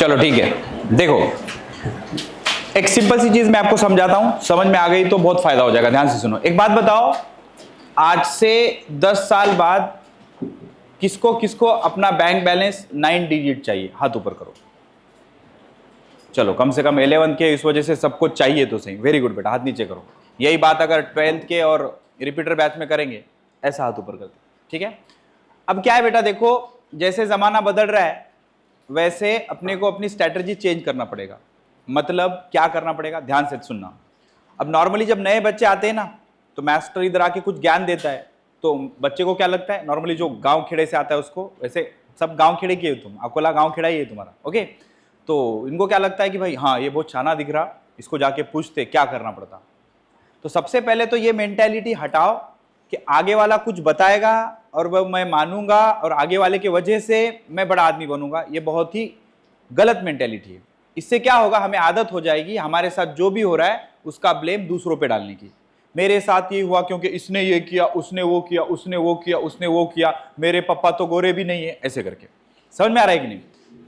चलो ठीक है, देखो एक सिंपल सी चीज मैं आपको समझाता हूं, समझ में आ गई तो बहुत फायदा हो जाएगा। ध्यान से सुनो। एक बात बताओ, आज से 10 साल बाद किसको किसको अपना बैंक बैलेंस 9 डिजिट चाहिए? हाथ ऊपर करो। चलो कम से कम 11 के इस वजह से सबको चाहिए तो सही। वेरी गुड बेटा, हाथ नीचे करो। यही बात अगर 12th के और रिपीटर बैच में करेंगे, ऐसा हाथ ऊपर करते। ठीक है, अब क्या है बेटा, देखो जैसे जमाना बदल रहा है वैसे अपने को अपनी स्ट्रैटेजी चेंज करना पड़ेगा। मतलब क्या करना पड़ेगा, ध्यान से सुनना। अब नॉर्मली जब नए बच्चे आते हैं ना, तो मास्टर इधर आके कुछ ज्ञान देता है, तो बच्चे को क्या लगता है, नॉर्मली जो गांव खेड़े से आता है उसको, वैसे सब गांव खेड़े की है, तुम अकोला गांव खेड़ा ही है तुम्हारा, ओके। तो इनको क्या लगता है कि भाई हाँ ये बहुत छाना दिख रहा, इसको जाके पूछते क्या करना पड़ता। तो सबसे पहले तो ये मेंटेलिटी हटाओ कि आगे वाला कुछ बताएगा और वह मैं मानूंगा और आगे वाले की वजह से मैं बड़ा आदमी बनूंगा। ये बहुत ही गलत मेंटेलिटी है। इससे क्या होगा, हमें आदत हो जाएगी हमारे साथ जो भी हो रहा है उसका ब्लेम दूसरों पे डालने की। मेरे साथ ये हुआ क्योंकि इसने ये किया, उसने वो किया, उसने वो किया, उसने वो किया, मेरे पापा तो गोरे भी नहीं है, ऐसे करके। समझ में आ रहा है कि नहीं?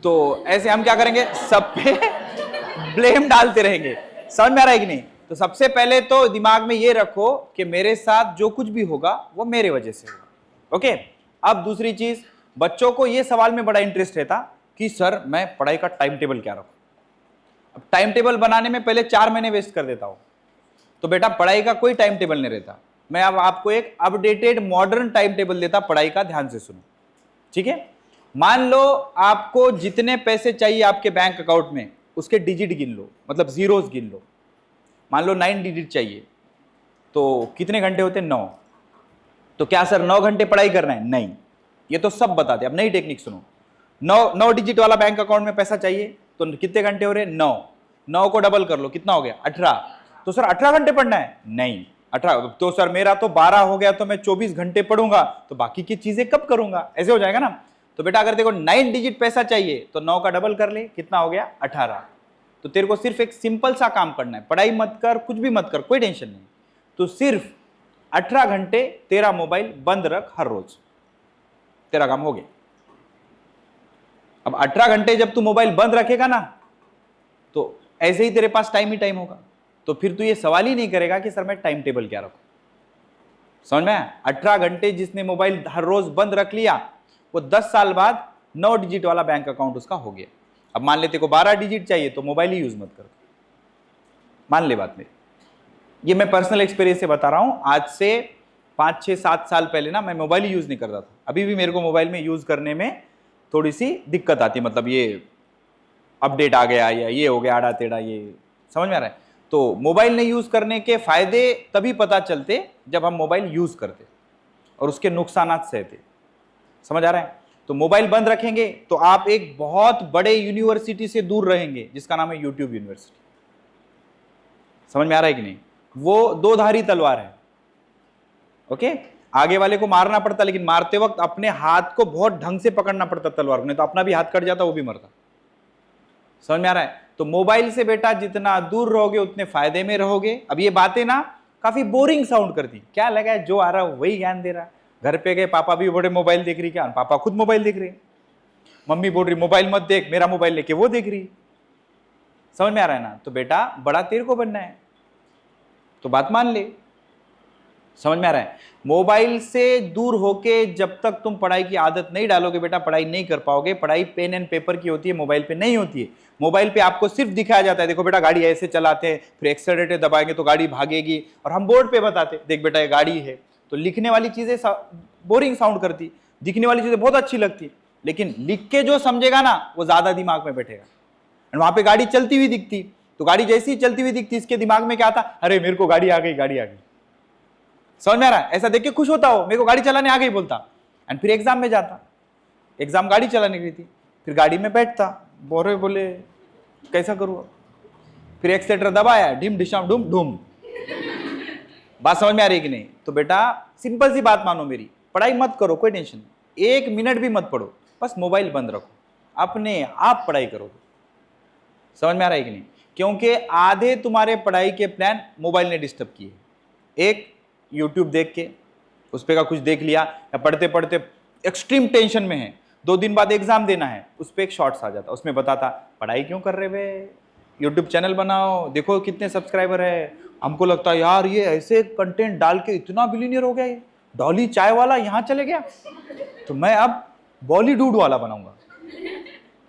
तो ऐसे हम क्या करेंगे, सब पे ब्लेम डालते रहेंगे। समझ में आ रहा है कि नहीं? तो सबसे पहले तो दिमाग में ये रखो कि मेरे साथ जो कुछ भी होगा वो मेरे वजह से होगा, ओके। अब दूसरी चीज, बच्चों को ये सवाल में बड़ा इंटरेस्ट रहता कि सर मैं पढ़ाई का टाइम टेबल क्या रखूं। अब टाइम टेबल बनाने में पहले 4 महीने वेस्ट कर देता हूं। तो बेटा पढ़ाई का कोई टाइम टेबल नहीं रहता। मैं अब आपको एक अपडेटेड मॉडर्न टाइम टेबल देता पढ़ाई का, ध्यान से सुनो, ठीक है। मान लो आपको जितने पैसे चाहिए आपके बैंक अकाउंट में, उसके डिजिट गिन लो, मतलब जीरोस गिन लो। मान लो 9 डिजिट चाहिए, तो कितने घंटे होते हैं? 9। तो क्या सर 9 घंटे पढ़ाई करना है? नहीं, ये तो सब बताते। अब नई टेक्निक सुनो। 9 डिजिट वाला बैंक अकाउंट में पैसा चाहिए, तो कितने घंटे हो रहे? 9। 9 को डबल कर लो, कितना हो गया? 18। तो सर 18 घंटे पढ़ना है? नहीं, 18। तो सर मेरा तो 12 हो गया, तो मैं 24 घंटे पढ़ूंगा, तो बाकी की चीजें कब करूंगा? ऐसे हो जाएगा ना। तो बेटा अगर देखो 9 डिजिट पैसा चाहिए तो 9 का डबल कर ले, कितना हो गया? 18। तो तेरे को सिर्फ एक सिंपल सा काम करना है, पढ़ाई मत कर, कुछ भी मत कर, कोई टेंशन नहीं। तो सिर्फ 18 घंटे तेरा मोबाइल बंद रख हर रोज, तेरा काम हो गया। अब 18 घंटे जब तू मोबाइल बंद रखेगा ना, तो ऐसे ही तेरे पास टाइम ही टाइम होगा। तो फिर तू ये सवाल ही नहीं करेगा कि सर मैं टाइम टेबल क्या रखूं। समझ में आया? 18 घंटे जिसने मोबाइल हर रोज बंद रख लिया, वो 10 साल बाद 9 डिजिट वाला बैंक अकाउंट उसका हो गया। अब मान लेते को 12 डिजिट चाहिए, तो मोबाइल ही यूज मत कर, मान ले बात मेरी। ये मैं पर्सनल एक्सपीरियंस से बता रहा हूं। आज से 5, 6, 7 साल पहले ना मैं मोबाइल ही यूज नहीं करता था। अभी भी मेरे को मोबाइल में यूज करने में थोड़ी सी दिक्कत आती है, मतलब ये अपडेट आ गया या ये हो गया आड़ा टेढ़ा, ये समझ में आ रहा है। तो मोबाइल नहीं यूज करने के फायदे तभी पता चलते जब हम मोबाइल यूज करते और उसके नुकसान सहते। समझ आ रहा है? तो मोबाइल बंद रखेंगे तो आप एक बहुत बड़े यूनिवर्सिटी से दूर रहेंगे, जिसका नाम है यूट्यूब यूनिवर्सिटी। समझ में आ रहा है कि नहीं? वो दो धारी तलवार है, ओके। आगे वाले को मारना पड़ता, लेकिन मारते वक्त अपने हाथ को बहुत ढंग से पकड़ना पड़ता तलवार को, नहीं तो अपना भी हाथ कट जाता, वो भी मरता। समझ में आ रहा है? तो मोबाइल से बेटा जितना दूर रहोगे उतने फायदे में रहोगे। अब ये बातें ना काफी बोरिंग साउंड करती, क्या लगा है जो आ रहा है वही ज्ञान दे रहा है। घर पे गए, पापा भी बड़े मोबाइल देख रही, क्या पापा खुद मोबाइल देख रहे हैं, मम्मी बोल रही मोबाइल मत देख, मेरा मोबाइल लेके वो देख रही। समझ में आ रहा है ना? तो बेटा बड़ा तेरे को बनना है तो बात मान ले। समझ में आ रहा है? मोबाइल से दूर होके जब तक तुम पढ़ाई की आदत नहीं डालोगे बेटा, पढ़ाई नहीं कर पाओगे। पढ़ाई पेन एंड पेपर की होती है, मोबाइल पे नहीं होती है। मोबाइल पे आपको सिर्फ दिखाया जाता है, देखो बेटा गाड़ी ऐसे चलाते हैं, फिर एक्सेलरेटर दबाएंगे तो गाड़ी भागेगी, और हम बोर्ड पे बताते देख बेटा ये गाड़ी है। तो लिखने वाली चीजें बोरिंग साउंड करती, दिखने वाली चीजें बहुत अच्छी लगती, लेकिन लिख के जो समझेगा ना वो ज्यादा दिमाग में बैठेगा। वहां पे गाड़ी चलती हुई दिखती, तो गाड़ी जैसी ही चलती हुई दिखती, इसके दिमाग में क्या आता? अरे मेरे को गाड़ी आ गई, गाड़ी आ गई। समझ में आ रहा है? ऐसा देख के खुश होता हो, मेरे को गाड़ी चलाने आ गई बोलता, एंड फिर एग्जाम में जाता, एग्जाम गाड़ी चलाने की थी, फिर गाड़ी में बैठता, बोले कैसा करूँ, फिर एक्सेलेटर दबाया, डिम डिशम डुम डुम। बात समझ में आ रही है कि नहीं? तो बेटा सिंपल सी बात मानो मेरी, पढ़ाई मत करो, कोई टेंशन नहीं, 1 मिनट भी मत पढ़ो, बस मोबाइल बंद रखो, अपने आप पढ़ाई करो। समझ में आ रहा है कि नहीं? क्योंकि आधे तुम्हारे पढ़ाई के प्लान मोबाइल ने डिस्टर्ब किए। एक यूट्यूब देख के, उस पे का कुछ देख लिया, या पढ़ते पढ़ते एक्सट्रीम टेंशन में है 2 दिन बाद एग्जाम देना है, उस पर एक शॉर्ट्स आ जाता, उसमें बताता पढ़ाई क्यों कर रहे वे, यूट्यूब चैनल बनाओ, देखो कितने सब्सक्राइबर है। हमको लगता है यार ये ऐसे कंटेंट डाल के इतना बिलियनियर हो गया, ये डॉली चाय वाला यहाँ चले गया, तो मैं अब बॉलीवुड वाला बनाऊंगा।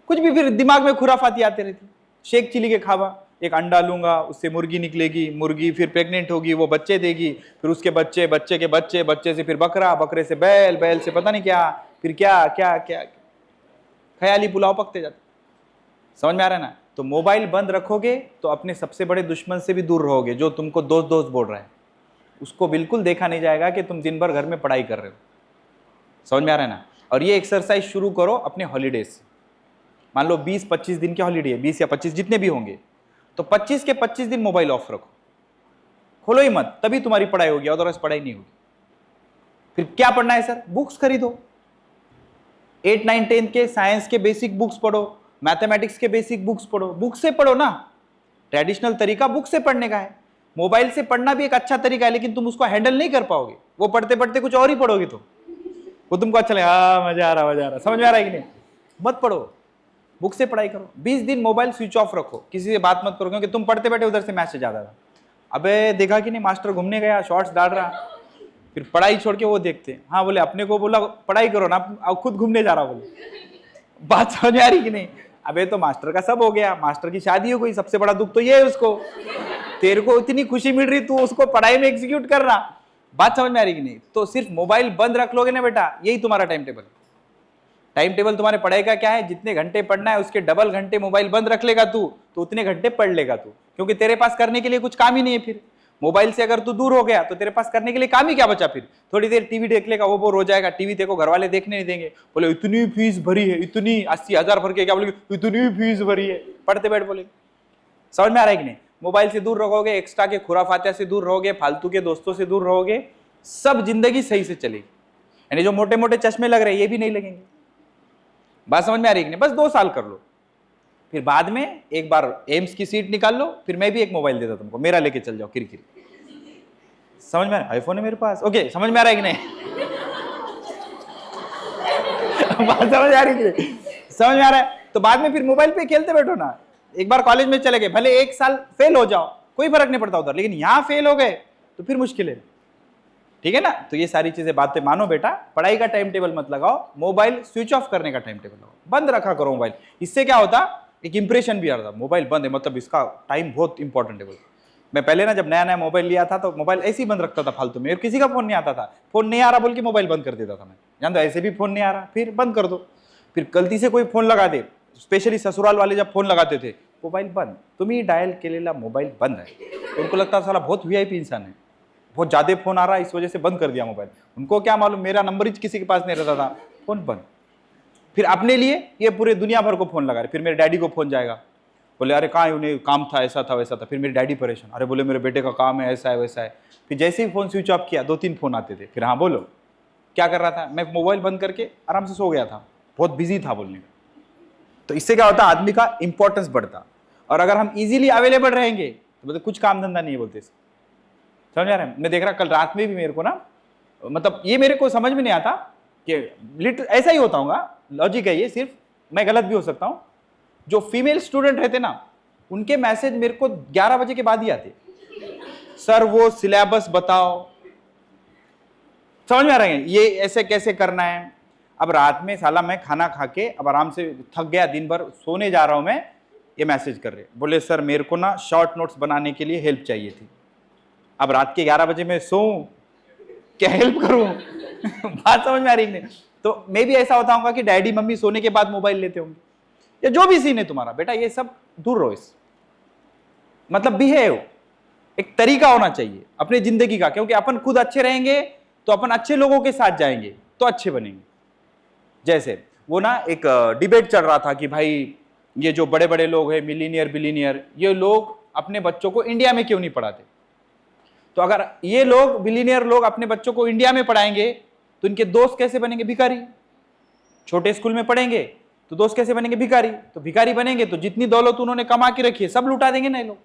कुछ भी फिर दिमाग में खुराफाती आते रहती। शेख चिली के खावा, एक अंडा लूंगा, उससे मुर्गी निकलेगी, मुर्गी फिर प्रेग्नेंट होगी, वो बच्चे देगी, फिर उसके बच्चे, बच्चे के बच्चे, बच्चे से फिर बकरा, बकरे से बैल, बैल से पता नहीं क्या, फिर क्या क्या क्या, ख्याली पुलाव पकते जाते। समझ में आ रहा है ना? तो मोबाइल बंद रखोगे तो अपने सबसे बड़े दुश्मन से भी दूर रहोगे, जो तुमको दोस्त दोस्त बोल रहा है, उसको बिल्कुल देखा नहीं जाएगा कि तुम दिन भर घर में पढ़ाई कर रहे हो। समझ में आ रहा है ना? और ये एक्सरसाइज शुरू करो अपने हॉलीडेज से। मान लो 20-25 दिन के हॉलीडे, 20 या 25 जितने भी होंगे, तो 25 के 25 दिन मोबाइल ऑफ रखो, खोलो ही मत, तभी तुम्हारी पढ़ाई होगी, अदरवाइज पढ़ाई नहीं होगी। फिर क्या पढ़ना है सर? बुक्स खरीदो, 8, 9, 10 के साइंस के बेसिक बुक्स पढ़ो, मैथमेटिक्स के बेसिक बुक्स पढ़ो, बुक से पढ़ो ना। ट्रेडिशनल तरीका बुक से पढ़ने का है। मोबाइल से पढ़ना भी एक अच्छा तरीका है, लेकिन तुम उसको हैंडल नहीं कर पाओगे, वो पढ़ते पढ़ते कुछ और ही पढ़ोगे, तो वो तुमको अच्छा लगेगा, हाँ मजा आ रहा, मजा आ रहा। समझ में आ रहा है कि नहीं? मत पढ़ो, बुक से पढ़ाई करो। 20 दिन मोबाइल स्विच ऑफ रखो, किसी से बात मत करो, क्योंकि तुम पढ़ते बैठे उधर से मैसेज आता था, अबे देखा कि नहीं मास्टर घूमने गया, शॉर्ट्स डाल रहा, फिर पढ़ाई छोड़ के वो देखते। हाँ बोले अपने को बोला पढ़ाई करो ना, अब खुद घूमने जा रहा। बोले बात समझ आ रही कि नहीं? अबे तो मास्टर का सब हो गया, मास्टर की शादी हो गई, सबसे बड़ा दुख तो ये है उसको, तेरे को इतनी खुशी मिल रही, तू उसको पढ़ाई में एग्जीक्यूट कर रहा। बात समझ में आ रही कि नहीं? तो सिर्फ मोबाइल बंद रख लोगे ना बेटा, यही तुम्हारा टाइम टेबल। टाइम टेबल तुम्हारे पढ़ाई का क्या है? जितने घंटे पढ़ना है उसके डबल घंटे मोबाइल बंद रख लेगा तू, तो उतने घंटे पढ़ लेगा तू, क्योंकि तेरे पास करने के लिए कुछ काम ही नहीं है। फिर मोबाइल से अगर तू दूर हो गया तो तेरे पास करने के लिए काम ही क्या बचा? फिर थोड़ी देर टीवी देख लेगा, वो बोर हो जाएगा, टीवी देखो, घर वाले देखने नहीं देंगे, बोले इतनी फीस भरी है, इतनी 80,000 भर के, क्या बोलेंगे, इतनी फीस भरी है, पढ़ते बैठ बोलेंगे। समझ में आ रहा है कि नहीं? मोबाइल से दूर रहोगे, एक्स्ट्रा के खुराफातिया से दूर रहोगे, फालतू के दोस्तों से दूर रहोगे, सब जिंदगी सही से चलेगी। यानी जो मोटे मोटे चश्मे लग रहे हैं ये भी नहीं लगेंगे। बात समझ में आ रही है कि नहीं? बस 2 साल कर लो, फिर बाद में एक बार एम्स की सीट निकाल लो, फिर मैं भी एक मोबाइल देता तुमको, मेरा लेके चल जाओ किरकिरी। समझ में आ रहा है? आईफोन है मेरे पास, ओके। समझ में आ रहा है कि नहीं? बात समझ आ रही है कि नहीं? समझ में आ रहा है? तो बाद में फिर मोबाइल पे खेलते बैठो ना। एक बार कॉलेज में चले गए, भले 1 साल फेल हो जाओ, कोई फर्क नहीं पड़ता उधर, लेकिन यहां फेल हो गए तो फिर मुश्किल है। ठीक है ना? तो ये सारी चीजें बातें मानो बेटा, पढ़ाई का टाइम टेबल मत लगाओ, मोबाइल स्विच ऑफ करने का टाइम टेबल लगाओ, बंद रखा करो मोबाइल। इससे क्या होता, एक इंप्रेशन भी आता, मोबाइल बंद है मतलब इसका टाइम बहुत इंपॉर्टेंट है। मैं पहले ना जब नया नया मोबाइल लिया था तो मोबाइल ऐसे ही बंद रखता था फालतू में, और किसी का फोन नहीं आता था, फोन नहीं आ रहा बोल के मोबाइल बंद कर देता था मैं, जान दो ऐसे भी फोन नहीं आ रहा, फिर बंद कर दो। फिर गलती से कोई फोन लगा दे, स्पेशली ससुराल वाले जब फोन लगाते थे, मोबाइल बंद, तुम्ही डायल केलेला मोबाइल बंद है। उनको लगता था साला बहुत वीआईपी इंसान है, बहुत ज्यादा फोन आ रहा है, इस वजह से बंद कर दिया मोबाइल। उनको क्या मालूम मेरा नंबर ही किसी के पास नहीं रहता था, फोन बंद। फिर अपने लिए ये पूरे दुनिया भर को फोन लगा रहे। फिर मेरे डैडी को फोन जाएगा, बोले अरे कहाँ, उन्हें काम था, ऐसा था वैसा था। फिर मेरे डैडी परेशान, अरे बोले मेरे बेटे का काम है, ऐसा है वैसा है। फिर जैसे ही फोन स्विच ऑफ किया 2-3 फोन आते थे। फिर हाँ बोलो क्या कर रहा था? मैं मोबाइल बंद करके आराम से सो गया था, बहुत बिजी था बोलने का। तो इससे क्या होता, आदमी का इंपॉर्टेंस बढ़ता। और अगर हम इजीली अवेलेबल रहेंगे तो मतलब कुछ काम धंधा नहीं बोलते। समझ आ रहा है? मैं देख रहा कल रात में भी मेरे को ना, मतलब ये मेरे को समझ में नहीं आता कि ऐसा ही होता होगा, लॉजिक है ये, सिर्फ मैं गलत भी हो सकता हूं। जो फीमेल स्टूडेंट रहते ना, उनके मैसेज मेरे को 11 बजे के बाद ही आते, सर वो सिलेबस बताओ। समझ में आ रहा है ये ऐसे कैसे करना है? अब रात में साला मैं खाना खा के अब आराम से थक गया, दिन भर सोने जा रहा हूं मैं, ये मैसेज कर रहे, बोले सर मेरे को ना शॉर्ट नोट्स बनाने के लिए हेल्प चाहिए थी। अब रात के 11 बजे मैं सोऊं, क्या हेल्प करूं? बात समझ में आ रही नहीं? तो मैं भी ऐसा होता होगा कि डैडी मम्मी सोने के बाद मोबाइल लेते होंगे, या जो भी सीन है तुम्हारा, बेटा ये सब दूर रहो। इस मतलब बिहेव, एक तरीका होना चाहिए अपनी जिंदगी का, क्योंकि अपन खुद अच्छे रहेंगे तो अपन अच्छे लोगों के साथ जाएंगे तो अच्छे बनेंगे। जैसे वो ना एक डिबेट चल रहा था कि भाई ये जो बड़े बड़े लोग हैं, मिलीनियर बिलीनियर, ये लोग अपने बच्चों को इंडिया में क्यों नहीं पढ़ाते? तो अगर ये लोग बिलीनियर लोग अपने बच्चों को इंडिया में पढ़ाएंगे तो इनके दोस्त कैसे बनेंगे? भिखारी। छोटे स्कूल में पढ़ेंगे तो दोस्त कैसे बनेंगे? भिखारी। तो भिखारी बनेंगे तो जितनी दौलत उन्होंने कमा के रखी है सब लुटा देंगे ना ये लोग।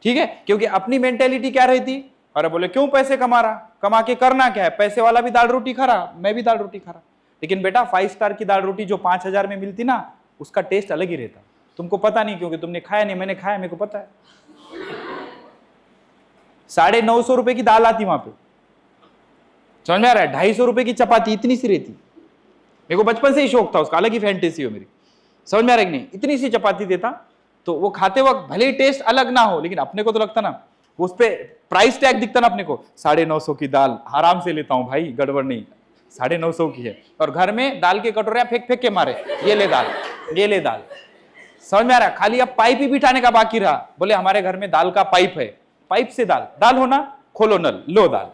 ठीक है, क्योंकि अपनी मेंटेलिटी क्या रहती, अरे बोले क्यों पैसे कमा रहा, कमा के करना क्या है, पैसे वाला भी दाल रोटी खा रहा, मैं भी दाल रोटी खा रहा। लेकिन बेटा 5 स्टार की दाल रोटी जो 5,000 में मिलती ना, उसका टेस्ट अलग ही रहता। तुमको पता नहीं क्योंकि तुमने खाया नहीं, मैंने खाया, मेरे को पता है। 950 रुपए की दाल आती वहां पे, समझ में आ रहा है? 250 रुपए की चपाती इतनी सी रहती। मेरे को बचपन से ही शौक था उसका, अलग ही फैंटेसी हो मेरी, समझ में आ रहा है कि नहीं? इतनी सी चपाती देता, तो वो खाते वक्त भले ही टेस्ट अलग ना हो, लेकिन अपने को तो लगता ना, उस पे प्राइस टैग दिखता ना अपने को, 950 की दाल आराम से लेता हूं भाई, गड़बड़ नहीं, 950 की है। और घर में दाल के कटोरे फेंक फेंक के मारे, ये ले दाल, ये ले दाल। समझ में आ रहा है? खाली अब पाइप ही बिठाने का बाकी रहा, बोले हमारे घर में दाल का पाइप है, पाइप से दाल, दाल होना, खोलो नल, लो दाल।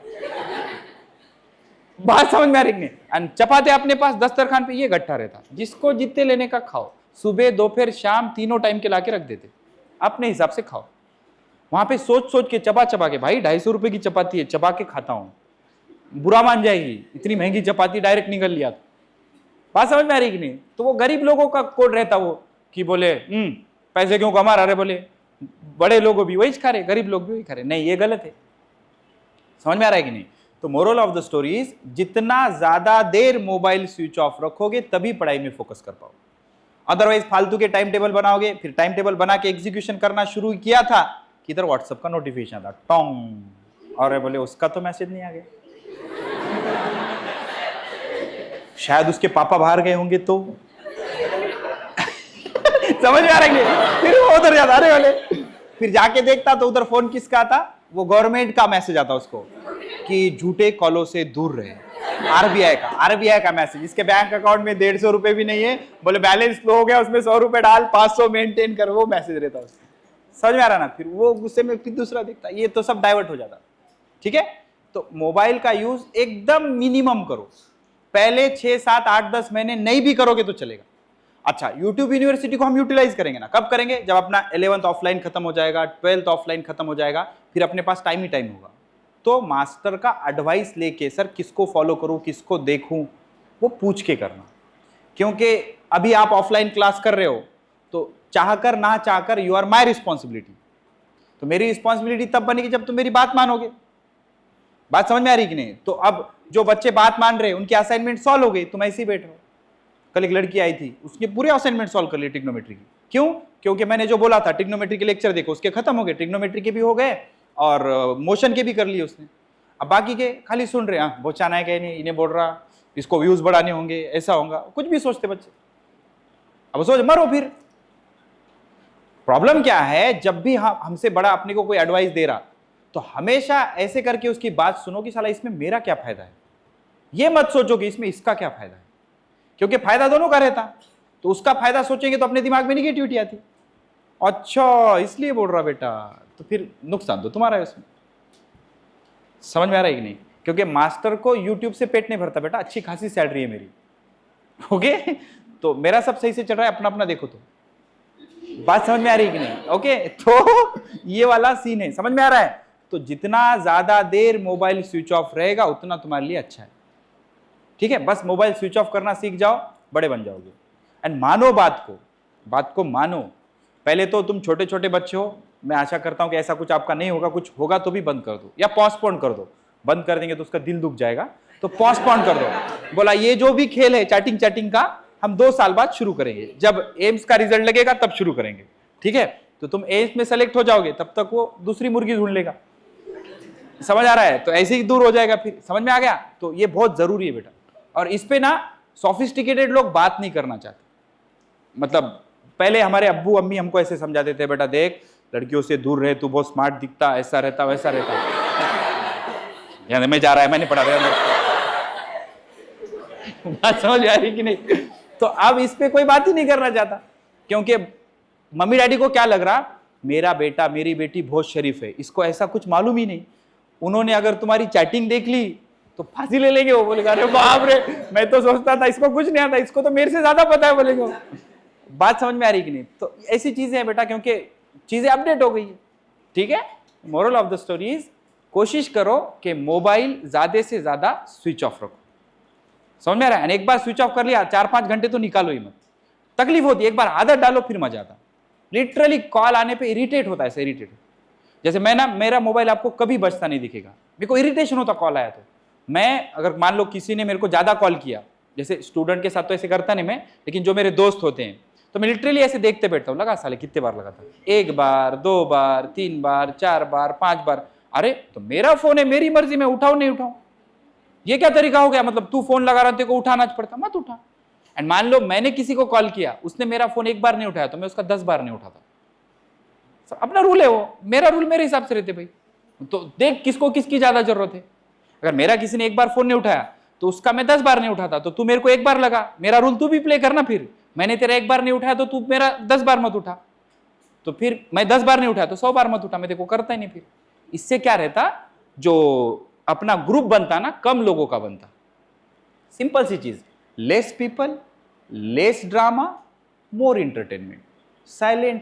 बात समझ में आ रही नहीं? चपाते अपने पास दस्तरखान पे ये गट्ठा रहता, जिसको जितने लेने का खाओ, सुबह दोपहर शाम तीनों टाइम के लाके रख देते, अपने हिसाब से खाओ। वहां पे सोच सोच के चबा चबा के, भाई 250 रुपए की चपाती है, चबा के खाता हूं, बुरा मान जाएगी, इतनी महंगी चपाती डायरेक्ट निकल लिया। बात समझ में आ रही कि नहीं? तो वो गरीब लोगों का कोड रहता वो, कि बोले पैसे क्यों कमा रहे, बोले बड़े लोग भी वही खा रहे, गरीब लोग भी वही खा रहे। नहीं, ये गलत है। समझ में आ रहा है कि नहीं? तो moral of the story is, जितना ज्यादा देर मोबाइल स्विच ऑफ रखोगे तभी पढ़ाई में फोकस कर पाओगे। अदरवाइज फालतू के टाइम टेबल बनाओगे, फिर टाइम टेबल बना के एग्जीक्यूशन करना शुरू किया था कि इधर व्हाट्सएप का नोटिफिकेशन आता टोंग, और बोले उसका तो मैसेज नहीं आ गया, शायद उसके पापा बाहर गए होंगे तो। समझ में आ रहा है? फिर वो उधर जाता, अरे वाले, फिर जाके देखता तो उधर फोन किसका आता, वो गवर्नमेंट का मैसेज आता उसको कि झूठे कॉलों से दूर रहे, आरबीआई का मैसेज। इसके बैंक अकाउंट में 150 रुपए भी नहीं है, बोले बैलेंस लो हो गया, उसमें 100 रुपए डाल, 500 मेंटेन कर, वो मैसेज रहता है। समझ में आ रहा ना? फिर वो गुस्से में फिर दूसरा देखता, ये तो सब डाइवर्ट हो जाता। ठीक है, तो मोबाइल का यूज एकदम मिनिमम करो, पहले 6, 7, 8, 10 महीने नहीं भी करोगे तो चलेगा। अच्छा, यूट्यूब यूनिवर्सिटी को हम यूटिलाइज करेंगे ना, कब करेंगे? जब अपना 11th ऑफलाइन खत्म हो जाएगा, 12th ऑफलाइन खत्म हो जाएगा, फिर अपने पास टाइम ही टाइम होगा। तो मास्टर का एडवाइस लेके, सर किसको फॉलो करूं, किसको देखूं, वो पूछ के करना। क्योंकि अभी आप ऑफलाइन क्लास कर रहे हो, तो चाहकर ना चाहकर यू आर माई रिस्पॉन्सिबिलिटी। तो मेरी रिस्पॉन्सिबिलिटी तब बनेगी जब तुम मेरी बात मानोगे। बात समझ में आ रही कि नहीं? तो अब जो बच्चे बात मान रहे हैं, उनकी असाइनमेंट सॉल्व हो गई, तुम ऐसे ही बैठ रहे हो। कल एक लड़की आई थी, उसने पूरे असाइनमेंट सॉल्व कर लिए ट्रिग्नोमेट्री की। क्यों? क्योंकि मैंने जो बोला था ट्रिग्नोमेट्री के लेक्चर देखो, उसके खत्म हो गए, ट्रिग्नोमेट्री के भी हो गए और मोशन के भी कर लिए उसने। अब बाकी के खाली सुन रहे, हाँ बोचाना है क्या नहीं, इन्हें बोल रहा, इसको व्यूज बढ़ाने होंगे, ऐसा होगा, कुछ भी सोचते बच्चे। अब सोच मरो फिर। प्रॉब्लम क्या है, जब भी हमसे बड़ा अपने को कोई एडवाइस दे रहा, तो हमेशा ऐसे करके उसकी बात सुनो कि साला इसमें मेरा क्या फायदा है। ये मत सोचो कि इसमें इसका क्या फायदा है, क्योंकि फायदा दोनों का रहता। तो उसका फायदा सोचेंगे तो अपने दिमाग में निगेटिविटी आती, अच्छा इसलिए बोल रहा बेटा, तो फिर नुकसान तो तुम्हारा है उसमें। समझ में आ रहा है कि नहीं? क्योंकि मास्टर को यूट्यूब से पेट नहीं भरता बेटा, अच्छी खासी सैलरी है मेरी, ओके? तो मेरा सब सही से चल रहा है, अपना अपना देखो। तो बात समझ में आ रही है कि नहीं? ओके, तो ये वाला सीन है, समझ में आ रहा है? तो जितना ज्यादा देर मोबाइल स्विच ऑफ रहेगा उतना तुम्हारे लिए अच्छा है। ठीक है, बस मोबाइल स्विच ऑफ करना सीख जाओ, बड़े बन जाओगे। एंड मानो बात को मानो। पहले तो तुम छोटे छोटे बच्चे हो, मैं आशा करता हूं कि ऐसा कुछ आपका नहीं होगा, कुछ होगा तो भी बंद कर दो या पोस्टपोन कर दो। बंद कर देंगे तो उसका दिल दुख जाएगा, तो पोस्टपोन कर दो। बोला ये जो भी खेल है चैटिंग का, हम 2 साल बाद शुरू करेंगे, जब एम्स का रिजल्ट लगेगा तब शुरू करेंगे। ठीक है, तो तुम एम्स में सेलेक्ट हो जाओगे, तब तक वो दूसरी मुर्गी ढूंढ लेगा। समझ आ रहा है? तो ऐसे ही दूर हो जाएगा। फिर समझ में आ गया? तो ये बहुत जरूरी है बेटा। और इस पे ना सोफिस्टिकेटेड लोग बात नहीं करना चाहते। मतलब पहले हमारे अब्बू अम्मी हमको ऐसे समझाते थे, बेटा देख लड़कियों से दूर रहे, तू बहुत स्मार्ट दिखता, ऐसा रहता वैसा रहता। यानी मैं जा रहा है, मैंने पढ़ा बात समझ आ रही कि नहीं? तो अब इस पे कोई बात ही नहीं करना चाहता, क्योंकि मम्मी डैडी को क्या लग रहा, मेरा बेटा मेरी बेटी बहुत शरीफ है, इसको ऐसा कुछ मालूम ही नहीं। उन्होंने अगर तुम्हारी चैटिंग देख ली तो फांसी ले लेंगे। वो बोलेगा अरे बाप रे, मैं तो सोचता था इसको कुछ नहीं आता, इसको तो मेरे से ज्यादा पता है, बोलेंगे। बात समझ में आ रही कि नहीं? तो ऐसी चीजें हैं बेटा, क्योंकि चीजें अपडेट हो गई है। ठीक है, moral of the story is, कोशिश करो कि मोबाइल ज्यादा से ज्यादा स्विच ऑफ रखो। समझ में आ रहा है? एक बार स्विच ऑफ कर लिया, 4-5 घंटे तो निकालो ही मत। तकलीफ होती है, एक बार आदत डालो फिर मजा आता। लिटरली कॉल आने पे इरिटेट होता है, ऐसे इरिटेट। जैसे मैं ना, मेरा मोबाइल आपको कभी बजता नहीं दिखेगा, मेरे को इरिटेशन होता कॉल आया तो। मैं अगर मान लो किसी ने मेरे को ज्यादा कॉल किया जैसे स्टूडेंट के साथ तो ऐसे करता नहीं मैं, लेकिन जो मेरे दोस्त होते हैं तो मैं लिटरली ऐसे देखते बैठता हूँ, लगा साले कितने बार लगा था, 1 बार 2 बार 3 बार 4 बार 5 बार। अरे तो मेरा फोन है, मेरी मर्जी, मैं उठाऊं नहीं उठाऊं, ये क्या तरीका हो गया? मतलब तू फोन लगा रहा तेरे को उठाना पड़ता, मत उठा। एंड मान लो मैंने किसी को कॉल किया, उसने मेरा फोन 1 बार नहीं उठाया तो मैं उसका 10 बार नहीं उठाता। अपना रूल है वो, मेरा रूल मेरे हिसाब से रहते भाई। तो देख किसको किसकी ज्यादा जरूरत है। अगर मेरा किसी ने 1 बार फोन नहीं उठाया तो उसका मैं 10 बार नहीं उठाता, तो तू मेरे को 1 बार लगा, मेरा रूल तू भी प्ले करना। फिर मैंने तेरा 1 बार नहीं उठाया तो तू मेरा 10 बार मत उठा, तो फिर मैं 10 बार नहीं उठाया तो 100 बार मत उठा, मैं देखो करता ही नहीं। फिर इससे क्या रहता, जो अपना ग्रुप बनता ना, कम लोगों का बनता। सिंपल सी चीज, लेस पीपल, लेस ड्रामा, मोर एंटरटेनमेंट, साइलेंट